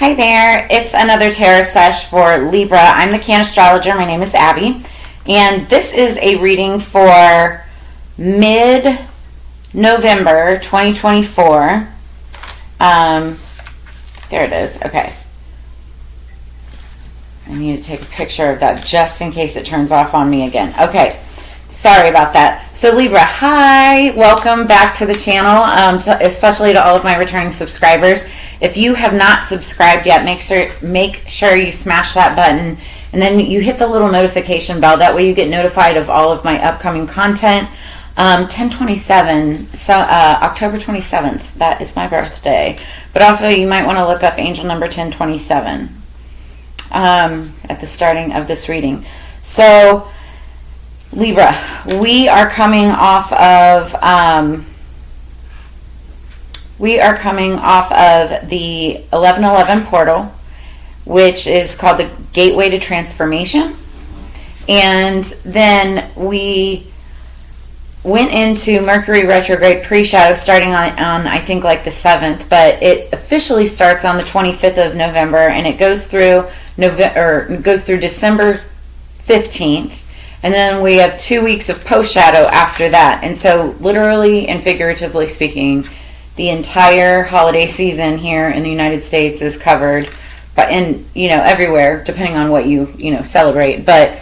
Hi there, it's another tarot sesh for Libra. I'm the Can Astrologer. My name is Abby, and this is a reading for mid-November 2024. There it is. Okay. I need to take a picture of that just in case it turns off on me again. Okay. Sorry about that. So Libra, hi, welcome back to the channel, especially to all of my returning subscribers. If you have not subscribed yet, make sure you smash that button, and then you hit the little notification bell. That way you get notified of all of my upcoming content. 10/27, so October 27th, that is my birthday. But also you might want to look up angel number 1027 at the starting of this reading. So Libra, we are coming off of the 11/11 portal, which is called the Gateway to Transformation, and then we went into Mercury retrograde pre-shadow starting on I think like the 7th, but it officially starts on the 25th of November, and it goes through December 15th. And then we have 2 weeks of post-shadow after that. And so literally and figuratively speaking, the entire holiday season here in the United States is covered, but in, everywhere, depending on what you celebrate. But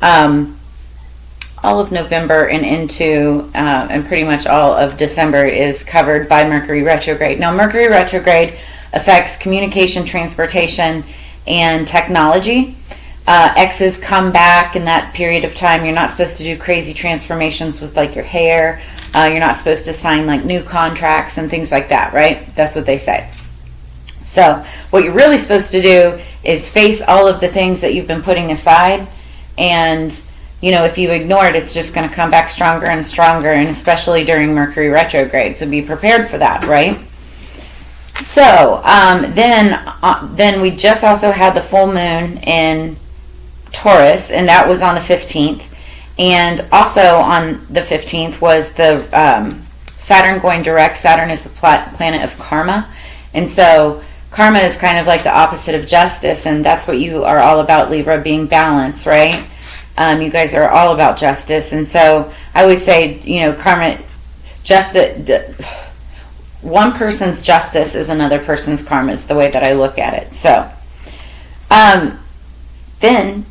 all of November and into, and pretty much all of December is covered by Mercury retrograde. Now, Mercury retrograde affects communication, transportation, and technology. Exes come back in that period of time. You're not supposed to do crazy transformations with like your hair. You're not supposed to sign like new contracts and things like that, right? That's what they say. So what you're really supposed to do is face all of the things that you've been putting aside, and if you ignore it, it's just going to come back stronger and stronger, and especially during Mercury retrograde. So be prepared for that, right? So then we just also had the full moon in Taurus, and that was on the 15th, and also on the 15th was the Saturn going direct. Saturn is the planet of karma, and so karma is kind of like the opposite of justice, and that's what you are all about, Libra, being balanced, right? You guys are all about justice, and so I always say, karma, justice, one person's justice is another person's karma, is the way that I look at it. So then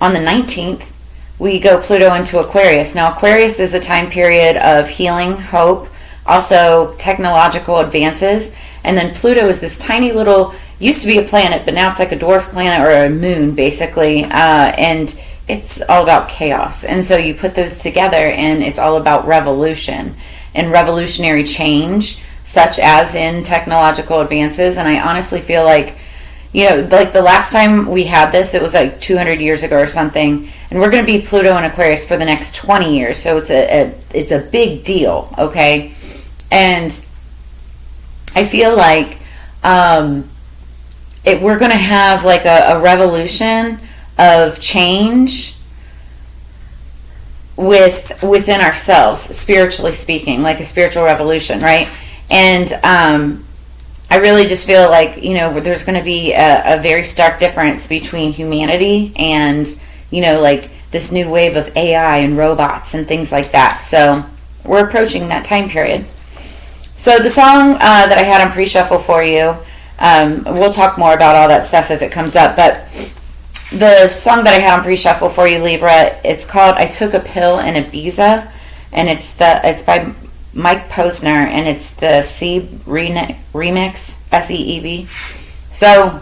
on the 19th, we go Pluto into Aquarius. Now, Aquarius is a time period of healing, hope, also technological advances. And then Pluto is this tiny little, used to be a planet, but now it's like a dwarf planet or a moon, basically. And it's all about chaos. And so you put those together, and it's all about revolution and revolutionary change, such as in technological advances. And I honestly feel like, like the last time we had this, it was like 200 years ago or something, and we're going to be Pluto in Aquarius for the next 20 years, so it's a big deal, okay? And I feel like we're going to have like a revolution of change within ourselves, spiritually speaking, like a spiritual revolution, right? And I really just feel like, there's going to be a very stark difference between humanity and, like this new wave of AI and robots and things like that. So we're approaching that time period. So the song that I had on pre-shuffle for you, we'll talk more about all that stuff if it comes up, but the song that I had on pre-shuffle for you, Libra, it's called I Took a Pill in Ibiza, and it's by Mike Posner, and it's the Seeb remix, Seeb. So,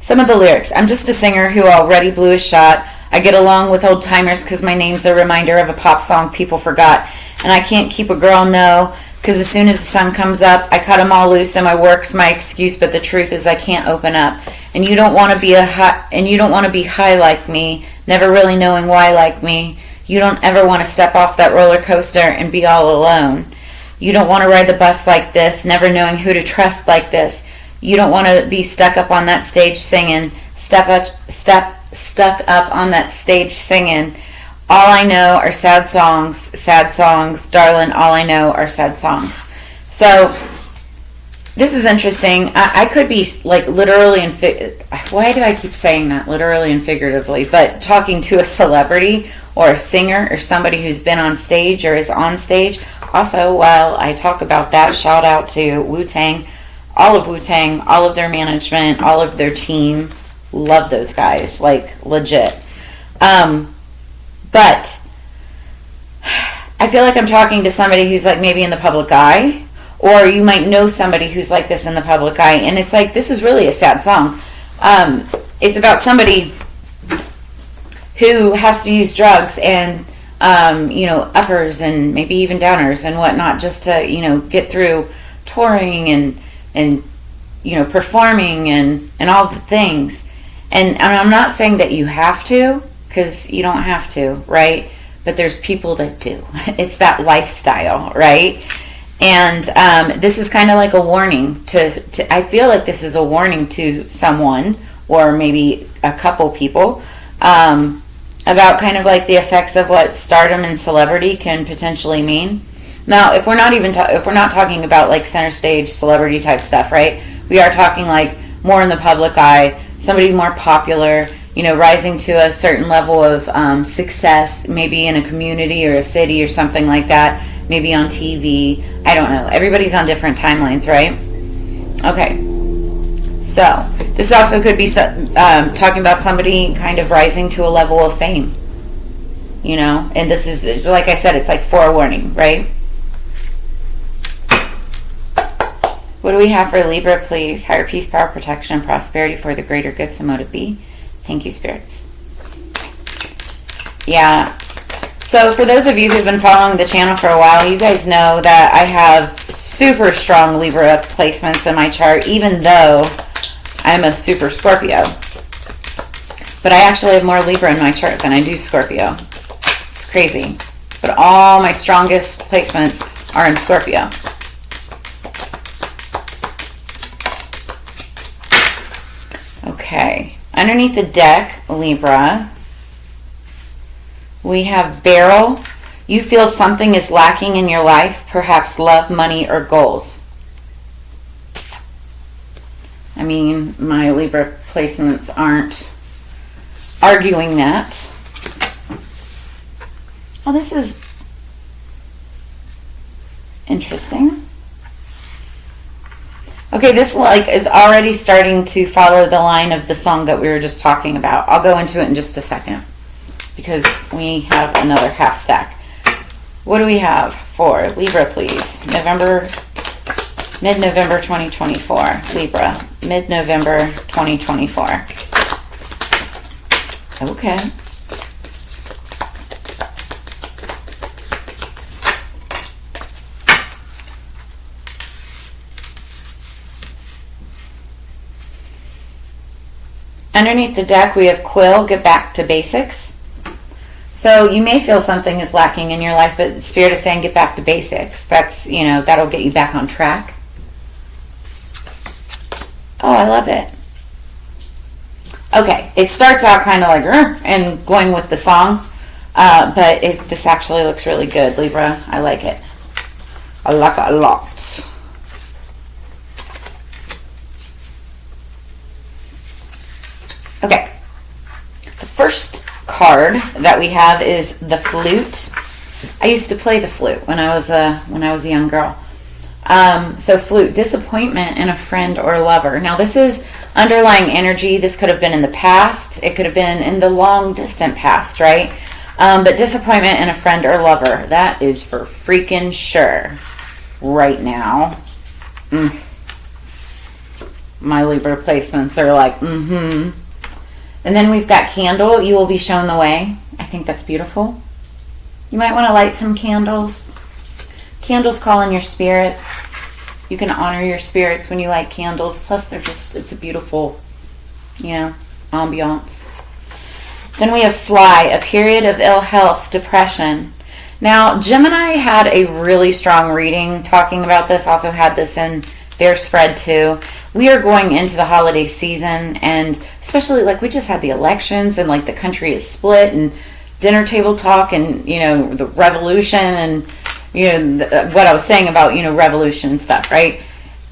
some of the lyrics. I'm just a singer who already blew a shot. I get along with old timers because my name's a reminder of a pop song people forgot. And I can't keep a girl, no, because as soon as the sun comes up, I cut them all loose, and my work's my excuse. But the truth is, I can't open up. And you don't want to be high like me, never really knowing why like me. You don't ever want to step off that roller coaster and be all alone. You don't want to ride the bus like this, never knowing who to trust like this. You don't want to be stuck up on that stage singing, stuck up on that stage singing. All I know are sad songs, darling, all I know are sad songs. So This is interesting. I could be like literally and why do I keep saying that, literally and figuratively? But talking to a celebrity or a singer or somebody who's been on stage or is on stage. Also, while I talk about that, shout out to Wu-Tang, all of their management, all of their team. Love those guys, like legit. But I feel like I'm talking to somebody who's like maybe in the public eye. Or you might know somebody who's like this in the public eye. And it's like, this is really a sad song. It's about somebody who has to use drugs and, uppers and maybe even downers and whatnot just to, get through touring and performing and all the things. And I'm not saying that you have to, because you don't have to, right? But there's people that do. It's that lifestyle, right? And this is kind of like a warning to I feel like this is a warning to someone or maybe a couple people about kind of like the effects of what stardom and celebrity can potentially mean. Now, if we're not if we're not talking about like center stage celebrity type stuff, right? We are talking like more in the public eye, somebody more popular, rising to a certain level of success, maybe in a community or a city or something like that. Maybe on TV. I don't know. Everybody's on different timelines, right? Okay. So, this also could be talking about somebody kind of rising to a level of fame. And this is, like I said, it's like forewarning, right? What do we have for Libra, please? Higher peace, power, protection, and prosperity for the greater good, so mote it be. Thank you, spirits. Yeah. So for those of you who've been following the channel for a while, you guys know that I have super strong Libra placements in my chart, even though I'm a super Scorpio. But I actually have more Libra in my chart than I do Scorpio. It's crazy. But all my strongest placements are in Scorpio. Okay. Underneath the deck, Libra, we have Beryl. You feel something is lacking in your life, perhaps love, money, or goals. I mean, my Libra placements aren't arguing that. Oh, this is interesting. Okay, this is already starting to follow the line of the song that we were just talking about. I'll go into it in just a second, because we have another half stack. What do we have for Libra, please? Mid-November 2024. Libra, mid-November 2024. Okay. Underneath the deck, we have Quill, get back to basics. So you may feel something is lacking in your life, but Spirit is saying get back to basics. That's, that'll get you back on track. Oh, I love it. Okay, it starts out kind of like, and going with the song, but this actually looks really good, Libra. I like it. I like it a lot. Okay, the first card that we have is the flute. I used to play the flute when I was a young girl. So flute, disappointment in a friend or lover. Now this is underlying energy. This could have been in the past. It could have been in the long distant past, right? But disappointment in a friend or lover, that is for freaking sure right now. My Libra placements are like, And then we've got candle. You will be shown the way. I think that's beautiful. You might want to light some candles. Candles call in your spirits. You can honor your spirits when you light candles. Plus, it's a beautiful, ambiance. Then we have fly, a period of ill health, depression. Now, Gemini had a really strong reading talking about this. Also had this in their spread too. We are going into the holiday season, and especially we just had the elections, and the country is split, and dinner table talk, and the revolution, and what I was saying about revolution and stuff, right?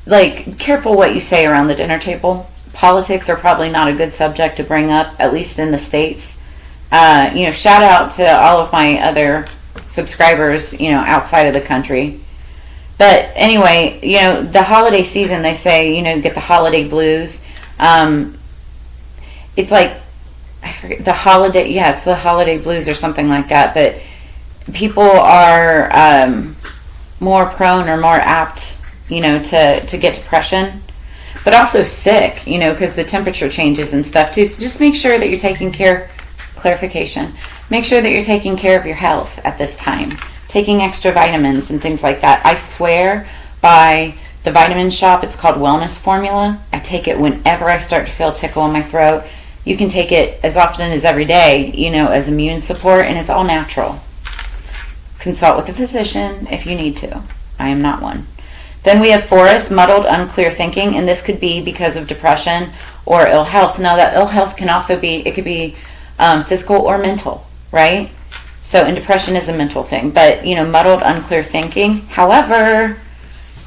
like, careful what you say around the dinner table. Politics are probably not a good subject to bring up, at least in the States. Shout out to all of my other subscribers, outside of the country. But anyway, the holiday season, they say, get the holiday blues. It's like, I forget, it's the holiday blues or something like that. But people are more prone or more apt, to get depression. But also sick, because the temperature changes and stuff too. So just make sure that you're taking care, make sure that you're taking care of your health at this time. Taking extra vitamins and things like that. I swear by the vitamin shop, it's called Wellness Formula. I take it whenever I start to feel a tickle in my throat. You can take it as often as every day, as immune support, and it's all natural. Consult with a physician if you need to. I am not one. Then we have forest, muddled, unclear thinking, and this could be because of depression or ill health. Now, that ill health can also be, it could be physical or mental, right? So, and depression is a mental thing. But, muddled, unclear thinking, however,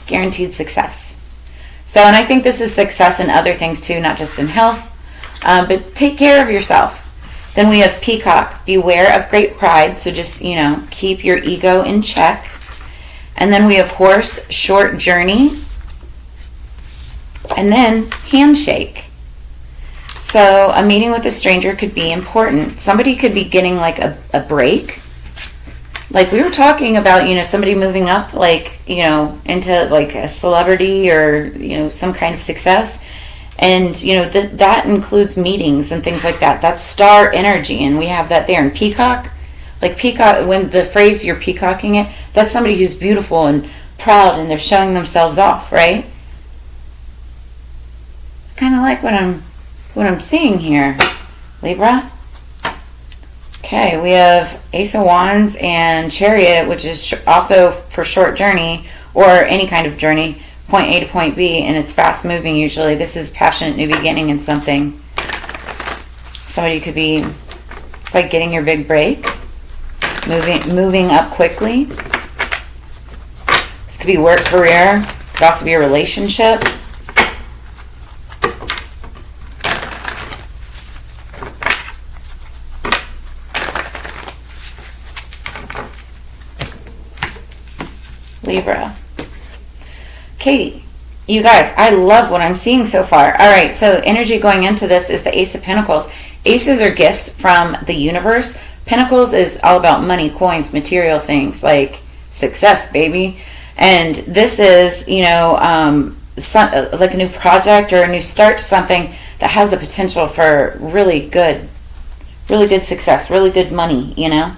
guaranteed success. So, and I think this is success in other things too, not just in health. But take care of yourself. Then we have peacock, beware of great pride. So just, keep your ego in check. And then we have horse, short journey. And then handshake. So a meeting with a stranger could be important. Somebody could be getting like a break. Like we were talking about, somebody moving up into like a celebrity or, some kind of success. And, that includes meetings and things like that. That's star energy, and we have that there. And peacock, like peacock, when the phrase you're peacocking it, that's somebody who's beautiful and proud and they're showing themselves off, right? Kind of like what I'm seeing here, Libra. Okay, we have Ace of Wands and Chariot, which is also for short journey or any kind of journey, point A to point B, and it's fast moving usually. This is passionate new beginning in something. Somebody could be, it's like getting your big break, moving up quickly. This could be work, career, could also be a relationship. Libra. Okay, you guys, I love what I'm seeing so far. All right, so energy going into this is the Ace of Pentacles. Aces are gifts from the universe. Pentacles is all about money, coins, material things, like success, baby. And this is, like a new project or a new start to something that has the potential for really good success, really good money, All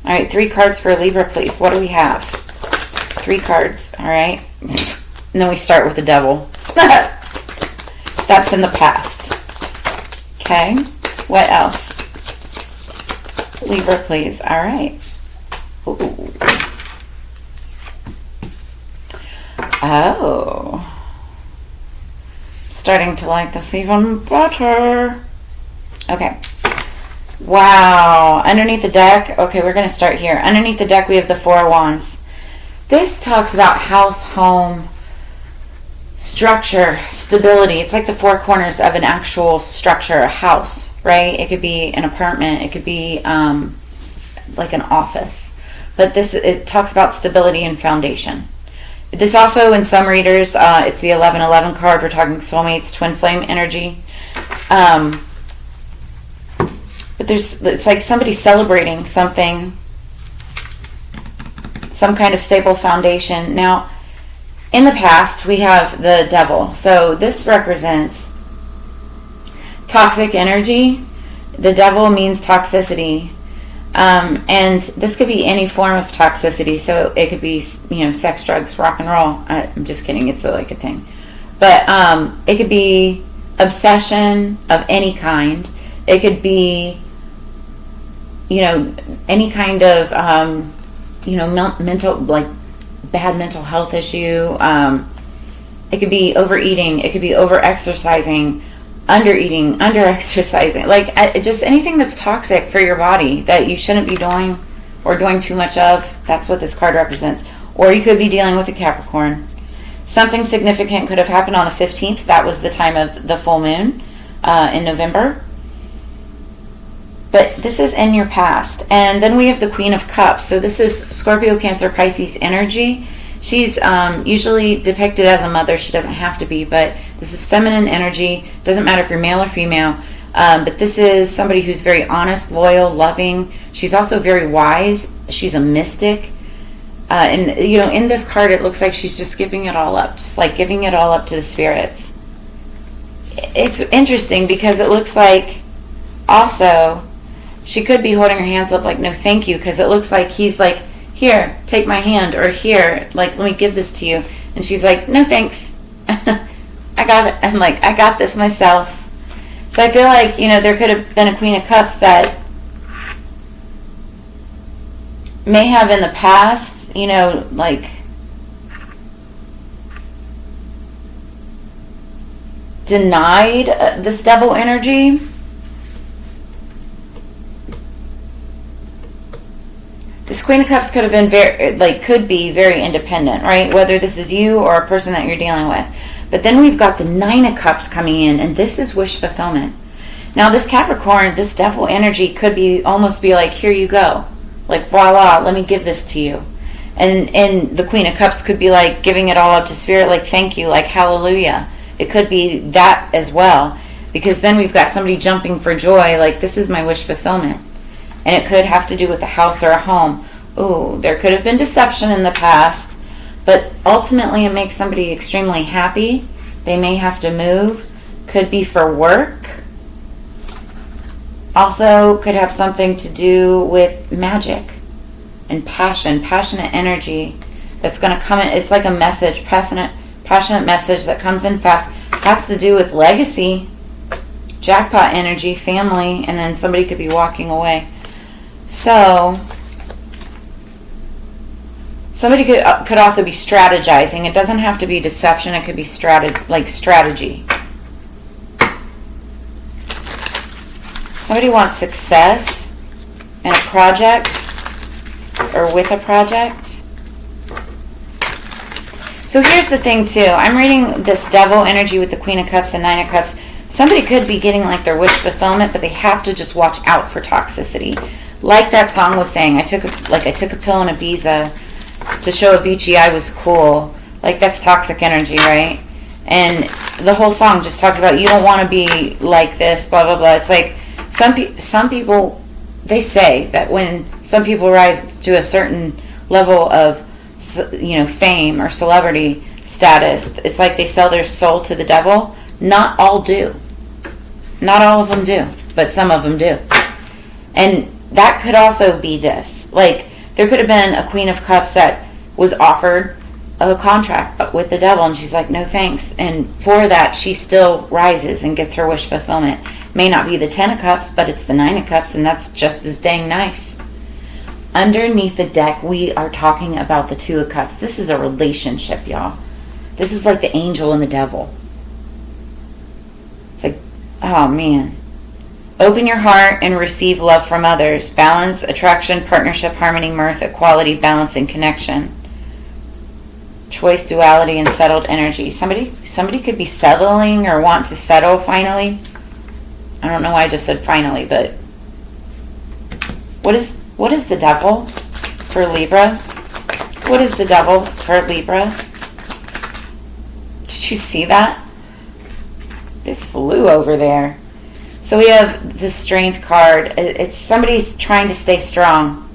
right, 3 cards for Libra, please. What do we have? 3 cards, all right. And then we start with the devil. That's in the past. Okay, what else? Libra, please. All right. Ooh. Oh. Starting to like this even better. Okay. Wow. Underneath the deck. Okay, we're going to start here. Underneath the deck, we have the 4 of Wands. This talks about house, home, structure, stability. It's like the 4 corners of an actual structure, a house, right? It could be an apartment. It could be like an office. But it talks about stability and foundation. This also, in some readers, it's the 1111 card. We're talking soulmates, twin flame energy. But it's like somebody celebrating something, some kind of stable foundation. Now, in the past, we have the devil. So this represents toxic energy. The devil means toxicity. And this could be any form of toxicity. So it could be, sex, drugs, rock and roll. I'm just kidding. It's like a thing. But it could be obsession of any kind. It could be, any kind of, mental, like bad mental health issue. It could be overeating. It could be over-exercising, under-eating, under-exercising. Like just anything that's toxic for your body that you shouldn't be doing or doing too much of. That's what this card represents. Or you could be dealing with a Capricorn. Something significant could have happened on the 15th. That was the time of the full moon in November. But this is in your past. And then we have the Queen of Cups. So this is Scorpio, Cancer, Pisces energy. She's usually depicted as a mother. She doesn't have to be, but this is feminine energy. Doesn't matter if you're male or female. But this is somebody who's very honest, loyal, loving. She's also very wise. She's a mystic. And, you know, in this card, it looks like she's just giving it all up. Just like giving it all up to the spirits. It's interesting because it looks like also she could be holding her hands up like, no, thank you. Because it looks like he's like, here, take my hand. Or here, like, let me give this to you. And she's like, no, thanks. I got it. I'm like, I got this myself. So I feel like, you know, there could have been a Queen of Cups that may have in the past, you know, like denied this devil energy. This Queen of Cups could have been could be very independent, right? Whether this is you or a person that you're dealing with. But then we've got the Nine of Cups coming in, and this is wish fulfillment. Now this Capricorn, this devil energy could be almost be like, here you go. Like, voila, let me give this to you. And the Queen of Cups could be like giving it all up to spirit, like, thank you, like, hallelujah. It could be that as well. Because then we've got somebody jumping for joy, like, this is my wish fulfillment. And it could have to do with a house or a home. Ooh, there could have been deception in the past. But ultimately it makes somebody extremely happy. They may have to move. Could be for work. Also could have something to do with magic and passion, passionate energy that's going to come in. It's like a message, passionate message that comes in fast. Has to do with legacy, jackpot energy, family, and then somebody could be walking away. So somebody could also be strategizing. It doesn't have to be deception. It could be strategy. Somebody wants success in a project or with a project. So here's the thing too. I'm reading this devil energy with the Queen of Cups and Nine of Cups. Somebody could be getting like their wish fulfillment, but they have to just watch out for toxicity. Like that song was saying, I took a pill in Ibiza to show Avicii I was cool. Like, that's toxic energy, right? And the whole song just talks about you don't want to be like this, blah blah blah. It's like some people, they say that when some people rise to a certain level of, you know, fame or celebrity status, it's like they sell their soul to the devil. Not all do. Not all of them do, but some of them do. And that could also be this. Like, there could have been a Queen of Cups that was offered a contract with the devil, and she's like, no thanks. And for that, she still rises and gets her wish fulfillment. May not be the 10 of Cups, but it's the 9 of Cups, and that's just as dang nice. Underneath the deck, we are talking about the 2 of Cups. This is a relationship, y'all. This is like the angel and the devil. It's like, oh man. Open your heart and receive love from others. Balance, attraction, partnership, harmony, mirth, equality, balance, and connection. Choice, duality, and settled energy. Somebody could be settling or want to settle finally. I don't know why I just said finally, but what is the devil for Libra? What is the devil for Libra? Did you see that? It flew over there. So we have the Strength card. It's somebody's trying to stay strong.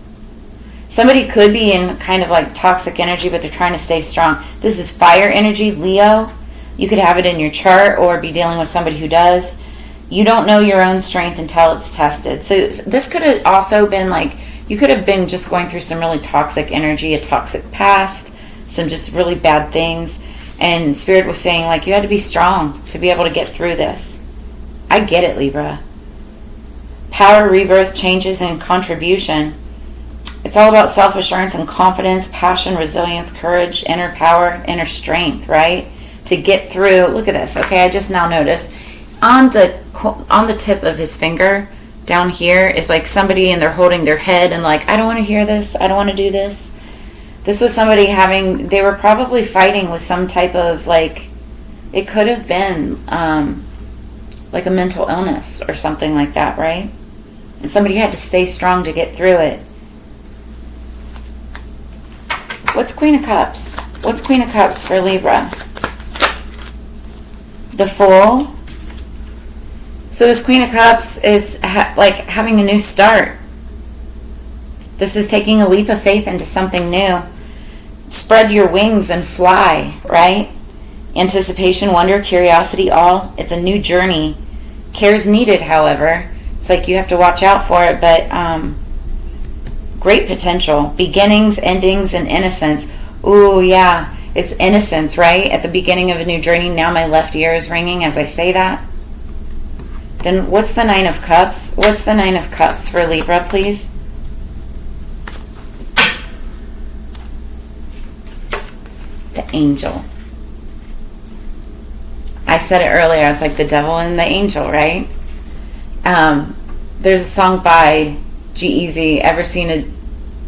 Somebody could be in kind of like toxic energy, but they're trying to stay strong. This is fire energy, Leo. You could have it in your chart or be dealing with somebody who does. You don't know your own strength until it's tested. So this could have also been like, you could have been just going through some really toxic energy, a toxic past, some just really bad things. And Spirit was saying, like, you had to be strong to be able to get through this. I get it, Libra. Power, rebirth, changes, and contribution. It's all about self-assurance and confidence, passion, resilience, courage, inner power, inner strength, right? To get through. Look at this. Okay, I just now noticed. On the tip of his finger, down here, is like somebody and they're holding their head and like, I don't want to hear this. I don't want to do this. This was somebody they were probably fighting with some type of, like, it could have been like a mental illness or something like that, right? And somebody had to stay strong to get through it. What's Queen of Cups? What's Queen of Cups for Libra? The Fool. So this Queen of Cups is like having a new start. This is taking a leap of faith into something new. Spread your wings and fly, right? Anticipation, wonder, curiosity, all. It's a new journey. Care's needed, however. It's like you have to watch out for it, but great potential. Beginnings, endings, and innocence. Ooh, yeah. It's innocence, right? At the beginning of a new journey. Now my left ear is ringing as I say that. Then what's the Nine of Cups? What's the Nine of Cups for Libra, please? The Angel. I said it earlier. I was like the devil and the angel, right? There's a song by G-Eazy. Ever seen a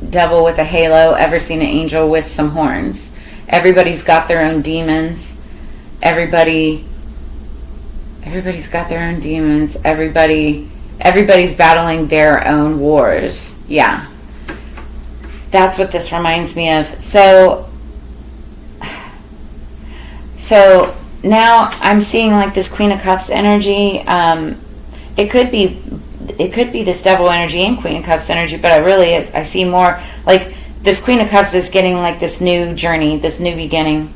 devil with a halo? Ever seen an angel with some horns? Everybody's got their own demons. Everybody's got their own demons. Everybody's battling their own wars. Yeah. That's what this reminds me of. So now I'm seeing like this Queen of Cups energy. It could be this devil energy and Queen of Cups energy, but I see more like this Queen of Cups is getting like this new journey, this new beginning.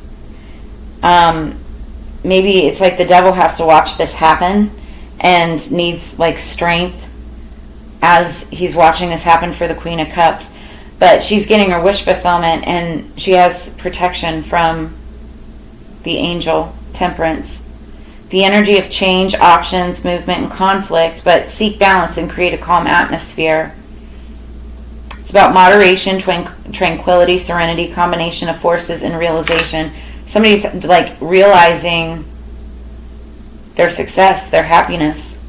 Maybe it's like the devil has to watch this happen and needs like strength as he's watching this happen for the Queen of Cups. But she's getting her wish fulfillment and she has protection from the angel, Temperance. The energy of change, options, movement, and conflict, but seek balance and create a calm atmosphere. It's about moderation, tranquility, serenity, combination of forces, and realization. Somebody's like realizing their success, their happiness.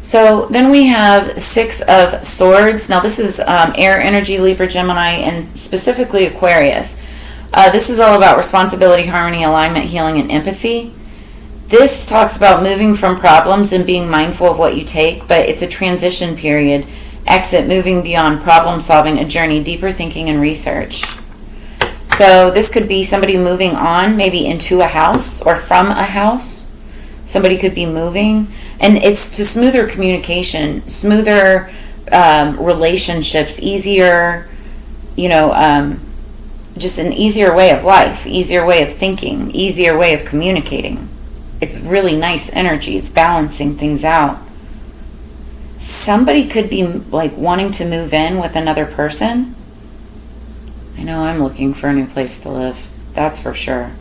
So then we have Six of Swords. Now this is air energy, Libra, Gemini, and specifically Aquarius. This is all about responsibility, harmony, alignment, healing, and empathy. This talks about moving from problems and being mindful of what you take, but it's a transition period. Exit, moving beyond problem solving, a journey, deeper thinking, and research. So this could be somebody moving on, maybe into a house or from a house. Somebody could be moving. And it's to smoother communication, smoother relationships, easier, just an easier way of life, easier way of thinking, easier way of communicating. It's really nice energy. It's balancing things out. Somebody could be like wanting to move in with another person. I know I'm looking for a new place to live. That's for sure.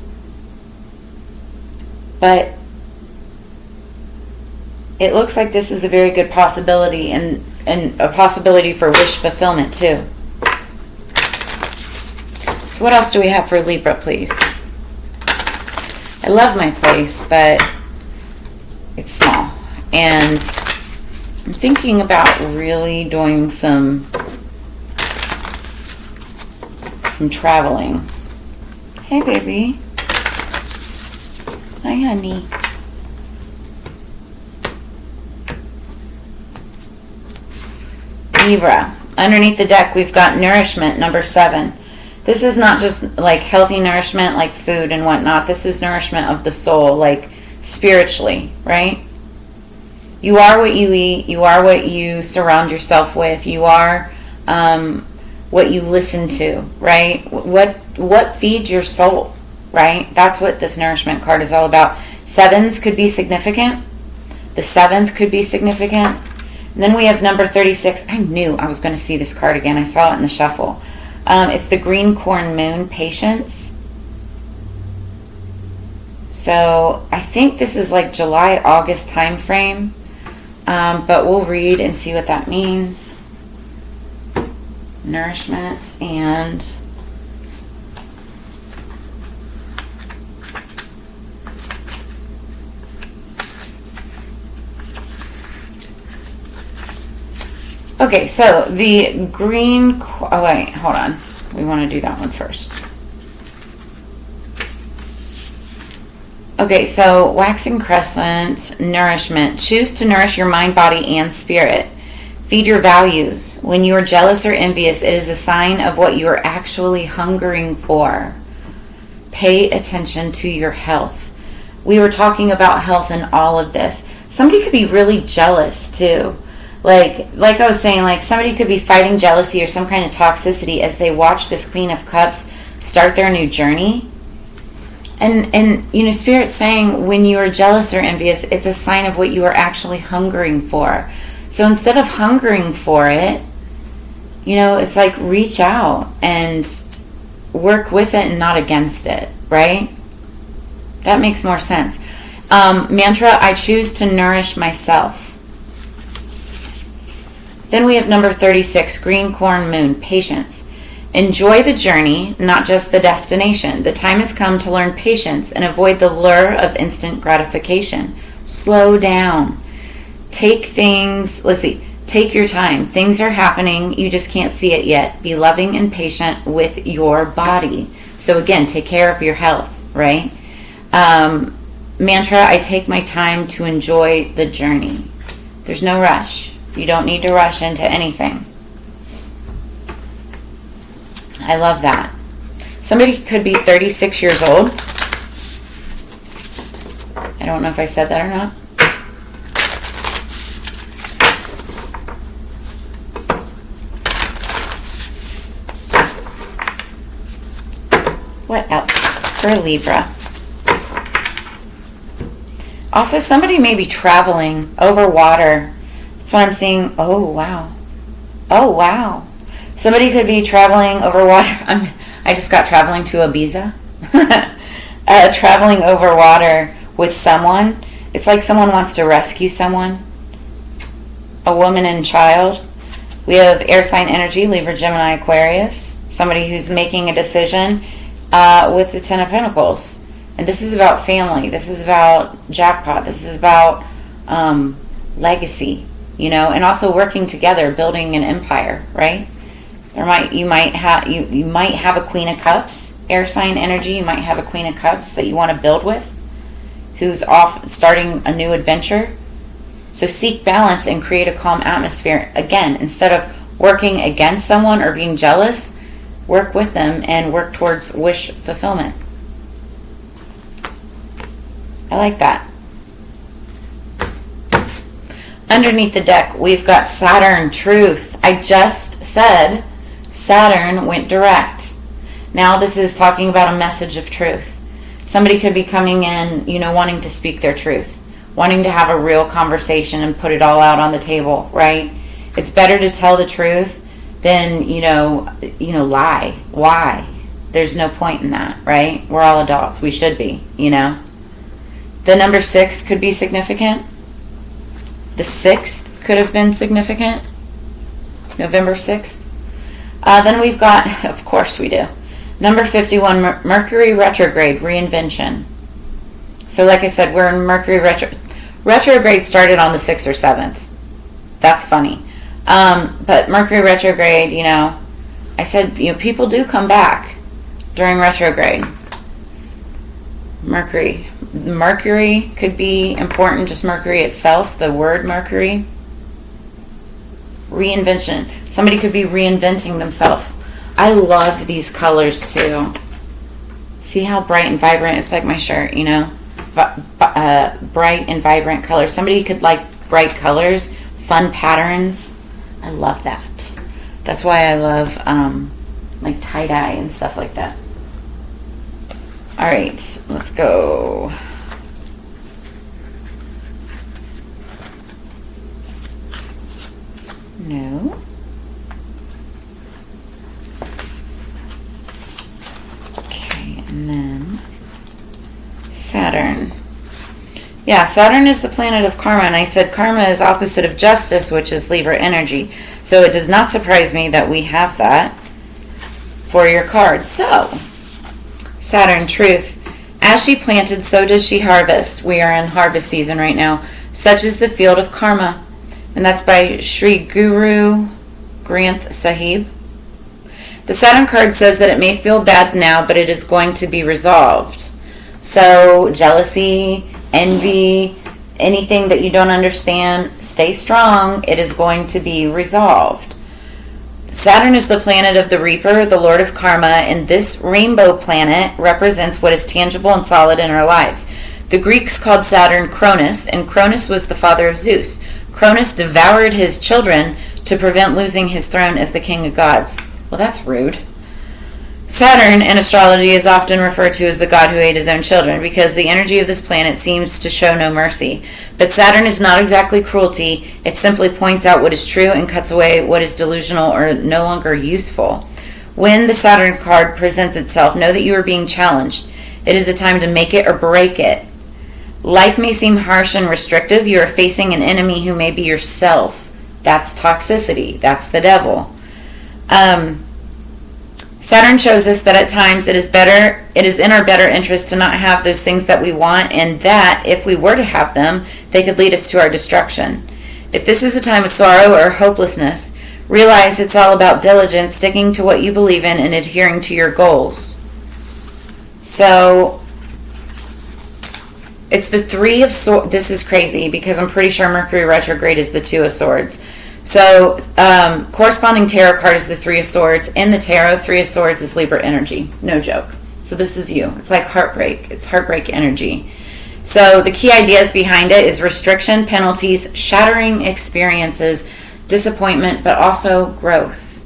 But it looks like this is a very good possibility and a possibility for wish fulfillment too. So what else do we have for Libra, please? I love my place, but it's small. And I'm thinking about really doing some traveling. Hey, baby. Hi, honey. Libra. Underneath the deck, we've got nourishment, number 7. This is not just like healthy nourishment like food and whatnot. This is nourishment of the soul, like spiritually, right? You are what you eat. You are what you surround yourself with. You are what you listen to, right? What feeds your soul, right? That's what this nourishment card is all about. 7s could be significant. The 7th could be significant. And then we have number 36. I knew I was going to see this card again. I saw it in the shuffle. It's the green corn moon, patience. So I think this is like July, August time frame. But we'll read and see what that means. Nourishment and Okay, so the green... Oh, wait, hold on. We want to do that one first. Okay, so waxing crescent, nourishment. Choose to nourish your mind, body, and spirit. Feed your values. When you are jealous or envious, it is a sign of what you are actually hungering for. Pay attention to your health. We were talking about health in all of this. Somebody could be really jealous too. Like I was saying, like somebody could be fighting jealousy or some kind of toxicity as they watch this Queen of Cups start their new journey. And you know, Spirit's saying when you are jealous or envious, it's a sign of what you are actually hungering for. So instead of hungering for it, you know, it's like reach out and work with it and not against it, right? That makes more sense. Mantra, I choose to nourish myself. Then we have number 36, green corn moon, patience. Enjoy the journey, not just the destination. The time has come to learn patience and avoid the lure of instant gratification. Slow down. Take your time. Things are happening. You just can't see it yet. Be loving and patient with your body. So again, take care of your health, right? Mantra, I take my time to enjoy the journey. There's no rush. You don't need to rush into anything. I love that. Somebody could be 36 years old. I don't know if I said that or not. What else for Libra? Also, somebody may be traveling over water. That's what I'm seeing. Oh, wow. Oh, wow. Somebody could be traveling over water. I just got traveling to Ibiza. Traveling over water with someone. It's like someone wants to rescue someone. A woman and child. We have air sign energy, Libra, Gemini, Aquarius. Somebody who's making a decision with the Ten of Pentacles. And this is about family. This is about jackpot. This is about legacy, you know, and also working together, building an empire, right? You might have a Queen of Cups, air sign energy. You might have a Queen of Cups that you want to build with, who's off starting a new adventure. So seek balance and create a calm atmosphere. Again, instead of working against someone or being jealous, work with them and work towards wish fulfillment. I like that. Underneath the deck, we've got Saturn, truth. I just said Saturn went direct. Now this is talking about a message of truth. Somebody could be coming in, you know, wanting to speak their truth, wanting to have a real conversation and put it all out on the table, right? It's better to tell the truth than, you know, lie. Why? There's no point in that, right? We're all adults. We should be, you know. The number 6 could be significant. The 6th could have been significant. November 6th. Then we've got, of course we do, number 51, Mercury retrograde, reinvention. So like I said, we're in Mercury retrograde started on the 6th or 7th. That's funny. But Mercury retrograde, you know, I said, you know, people do come back during retrograde. Mercury could be important, just Mercury itself, the word Mercury. Reinvention. Somebody could be reinventing themselves. I love these colors too. See how bright and vibrant? It's like my shirt, you know. Bright and vibrant colors. Somebody could like bright colors, fun patterns. I love that. That's why I love like tie-dye and stuff like that. All right, let's go. No. Okay, and then Saturn. Yeah, Saturn is the planet of karma, and I said karma is opposite of justice, which is Libra energy. So it does not surprise me that we have that for your card. So, Saturn, truth. As she planted, so does she harvest. We are in harvest season right now. Such is the field of karma. And that's by Sri Guru Granth Sahib. The Saturn card says that it may feel bad now, but it is going to be resolved. So jealousy, envy, anything that you don't understand, stay strong. It is going to be resolved. Saturn is the planet of the Reaper, the Lord of Karma, and this rainbow planet represents what is tangible and solid in our lives. The Greeks called Saturn Cronus, and Cronus was the father of Zeus. Cronus devoured his children to prevent losing his throne as the king of gods. Well, that's rude. Saturn in astrology is often referred to as the god who ate his own children because the energy of this planet seems to show no mercy. But Saturn is not exactly cruelty. It simply points out what is true and cuts away what is delusional or no longer useful. When the Saturn card presents itself, know that you are being challenged. It is a time to make it or break it. Life may seem harsh and restrictive. You are facing an enemy who may be yourself. That's toxicity. That's the devil. Saturn shows us that at times it is in our better interest to not have those things that we want, and that if we were to have them, they could lead us to our destruction. If this is a time of sorrow or hopelessness, realize it's all about diligence, sticking to what you believe in, and adhering to your goals. So it's the Three of Swords. This is crazy because I'm pretty sure Mercury retrograde is the Two of Swords. So corresponding tarot card is the Three of Swords. In the tarot, Three of Swords is Libra energy. No joke. So this is you. It's like heartbreak. It's heartbreak energy. So the key ideas behind it is restriction, penalties, shattering experiences, disappointment, but also growth.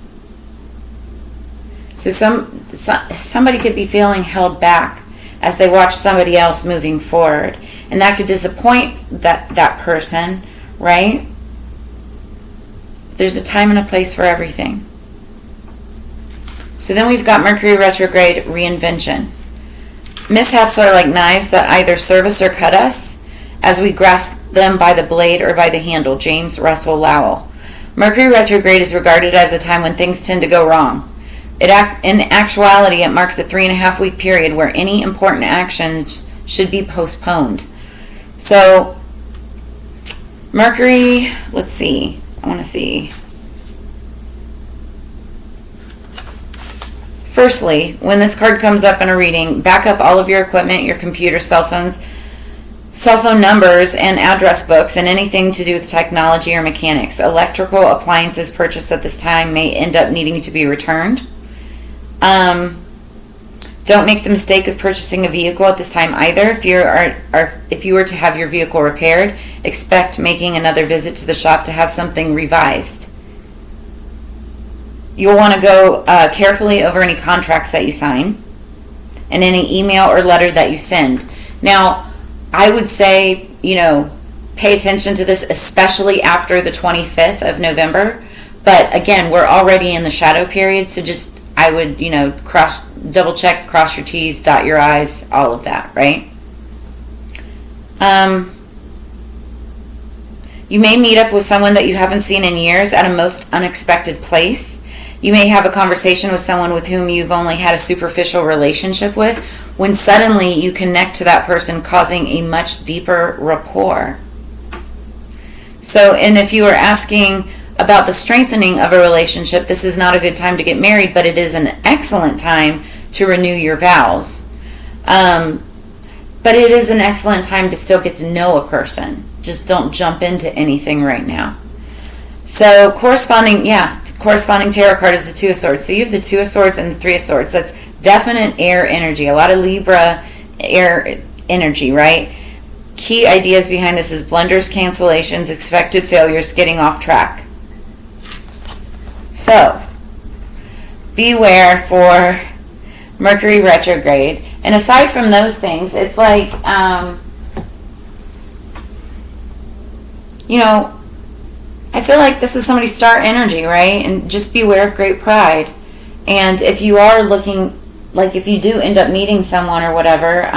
So somebody could be feeling held back as they watch somebody else moving forward. And that could disappoint that person, right? There's a time and a place for everything. So then we've got Mercury retrograde, reinvention. Mishaps are like knives that either serve us or cut us as we grasp them by the blade or by the handle. James Russell Lowell. Mercury retrograde is regarded as a time when things tend to go wrong. In actuality, it marks a 3.5-week period where any important actions should be postponed. So Mercury, let's see. I want to see. Firstly, when this card comes up in a reading, back up all of your equipment, your computer, cell phone numbers, and address books, and anything to do with technology or mechanics. Electrical appliances purchased at this time may end up needing to be returned. Don't make the mistake of purchasing a vehicle at this time either. If you were to have your vehicle repaired, expect making another visit to the shop to have something revised. You'll want to go carefully over any contracts that you sign and any email or letter that you send. Now, I would say, pay attention to this, especially after the 25th of November. But again, we're already in the shadow period, so I would, double check, cross your T's, dot your I's, all of that, right? You may meet up with someone that you haven't seen in years at a most unexpected place. You may have a conversation with someone with whom you've only had a superficial relationship with, when suddenly you connect to that person, causing a much deeper rapport. So, and if you are asking about the strengthening of a relationship, this is not a good time to get married, but it is an excellent time to renew your vows. But it is an excellent time to still get to know a person. Just don't jump into anything right now. So corresponding tarot card is the Two of Swords. So you have the Two of Swords and the Three of Swords. That's definite air energy. A lot of Libra air energy, right? Key ideas behind this is blunders, cancellations, expected failures, getting off track. So, beware for Mercury retrograde. And aside from those things, it's like, I feel like this is somebody's star energy, right? And just beware of great pride. And if you are looking, like if you do end up meeting someone or whatever,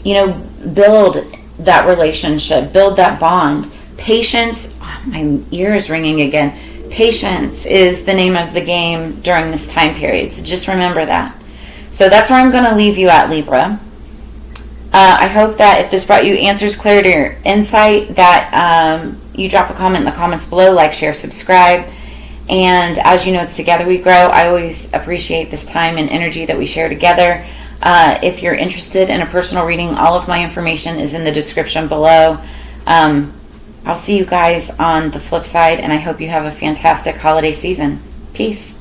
build that relationship, build that bond. Patience, my ear is ringing again. Patience is the name of the game during this time period. So just remember that. So that's where I'm going to leave you at, Libra. I hope that if this brought you answers, clarity, or insight, that, you drop a comment in the comments below, like, share, subscribe. And as you know, it's together we grow. I always appreciate this time and energy that we share together. If you're interested in a personal reading, all of my information is in the description below. I'll see you guys on the flip side, and I hope you have a fantastic holiday season. Peace.